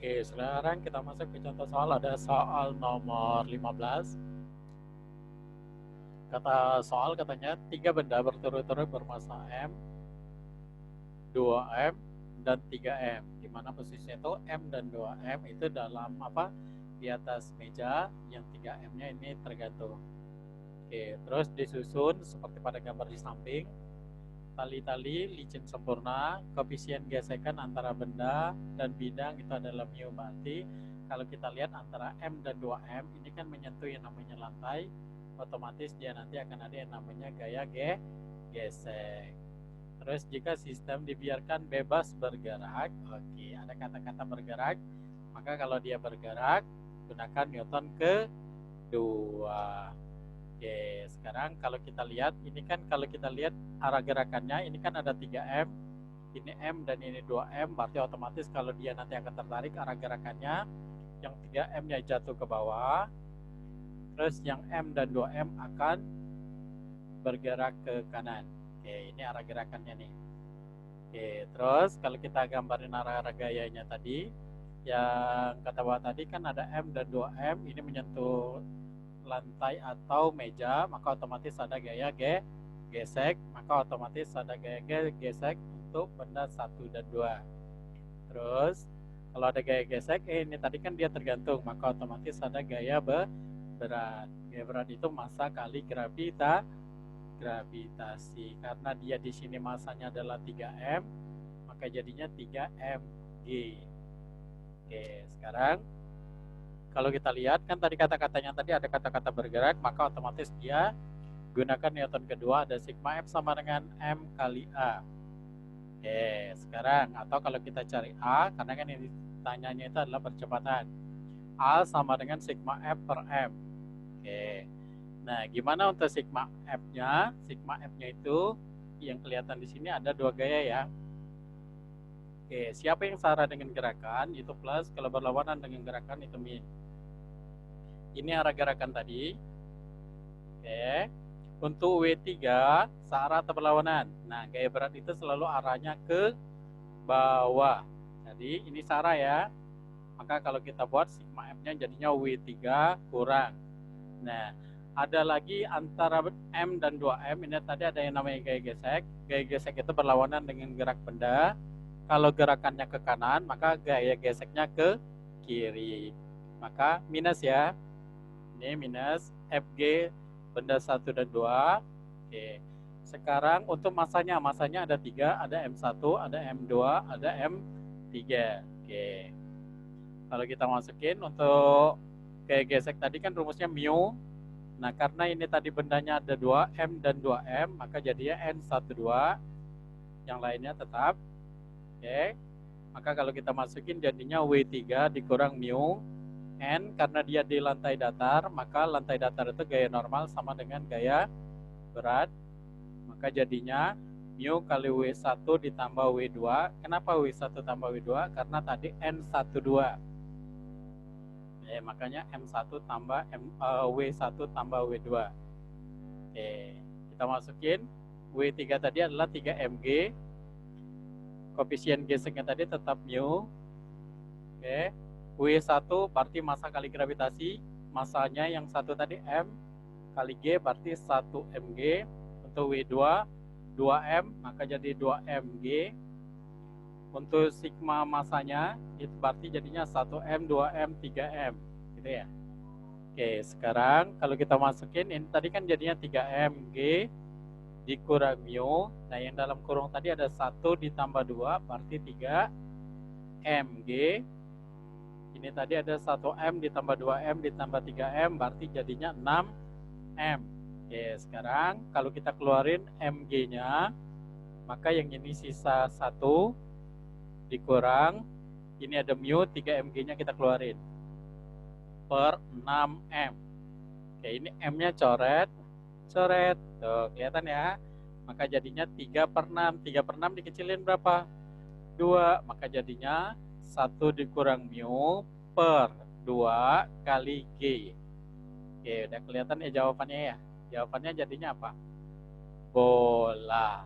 Oke, sekarang kita masuk ke contoh soal. Ada soal nomor 15. Kata soal katanya 3 benda berturut-turut bermassa M, 2M, dan 3M. Di mana posisinya itu M dan 2M itu dalam apa? Di atas meja, yang 3M-nya ini tergantung. Oke, terus disusun seperti pada gambar di samping. Tali-tali licin sempurna, koefisien gesekan antara benda dan bidang itu adalah mu. Berarti kalau kita lihat antara M dan 2M ini kan menyentuh yang namanya lantai, otomatis dia nanti akan ada yang namanya gaya gesek. Terus jika sistem dibiarkan bebas bergerak, oke, ada kata-kata bergerak, maka kalau dia bergerak gunakan Newton kedua. Oke, sekarang kalau kita lihat, ini kan kalau kita lihat arah gerakannya, ini kan ada 3M, ini M dan ini 2M, berarti otomatis kalau dia nanti akan tertarik arah gerakannya, yang 3M-nya jatuh ke bawah, terus yang M dan 2M akan bergerak ke kanan. Oke, ini arah gerakannya nih. Oke, terus kalau kita gambarin arah-arah gayanya tadi, yang kata bawah tadi kan ada M dan 2M, ini menyentuh lantai atau meja, maka otomatis ada gaya gesek, maka otomatis ada gaya gesek untuk benda 1 dan 2. Terus kalau ada gaya gesek, ini tadi kan dia tergantung, maka otomatis ada gaya berat. Gaya berat itu massa kali gravitasi. Karena dia di sini massanya adalah 3M, maka jadinya 3mg. Oke, sekarang kalau kita lihat kan tadi kata-katanya tadi ada kata-kata bergerak, maka otomatis dia gunakan Newton kedua, ada sigma F sama dengan M kali A. Oke, sekarang atau kalau kita cari A, karena kan ini tanyanya itu adalah percepatan. A sama dengan sigma F per M. Oke. Nah, gimana untuk sigma F-nya? Sigma F-nya itu yang kelihatan di sini ada 2 gaya ya. Oke, siapa yang searah dengan gerakan itu plus, kalau berlawanan dengan gerakan itu min. Ini arah gerakan tadi. Oke. Untuk W3 searah atau berlawanan. Nah, gaya berat itu selalu arahnya ke bawah. Jadi ini searah ya. Maka kalau kita buat sigma F-nya jadinya W3 kurang. Nah, ada lagi antara M dan 2M, ini tadi ada yang namanya gaya gesek. Gaya gesek itu berlawanan dengan gerak benda. Kalau gerakannya ke kanan, maka gaya geseknya ke kiri. Maka minus ya. Ini minus FG benda 1 dan 2. Oke. Sekarang untuk masanya ada 3, ada M1, ada M2, ada M3. Oke. Kalau kita masukin untuk gaya gesek tadi kan rumusnya mu. Nah, karena ini tadi bendanya ada 2, M dan 2M, maka jadinya N12. Yang lainnya tetap. Oke. Maka kalau kita masukin jadinya W3 dikurang mu. N karena dia di lantai datar, maka lantai datar itu gaya normal sama dengan gaya berat. Maka jadinya mu kali W1 ditambah W2. Kenapa W1 tambah W2? Karena tadi N12. Makanya M1 tambah W1 tambah W2. Oke, kita masukin W3 tadi adalah 3mg. Koefisien geseknya tadi tetap mu. Oke. W1 berarti massa kali gravitasi. Massanya yang satu tadi M kali G berarti 1 mg. Untuk W2 2M maka jadi 2mg. Untuk sigma massanya itu berarti jadinya 1M, 2M, 3M gitu ya. Oke, sekarang kalau kita masukin ini tadi kan jadinya 3mg dikurang mu. Nah, yang dalam kurung tadi ada 1 ditambah 2 berarti 3mg. Ini tadi ada 1M ditambah 2M ditambah 3M berarti jadinya 6M. Oke, sekarang kalau kita keluarin mg-nya, maka yang ini sisa 1 dikurang, ini ada mu, 3mg-nya kita keluarin, per 6M. Oke, ini M-nya coret. Tuh, kelihatan ya. Maka jadinya 3 per 6. 3 per 6 dikecilin berapa? 2. Maka jadinya 1 dikurang mu per 2 kali G. Oke, udah kelihatan ya jawabannya ya. Jawabannya jadinya apa? Bola.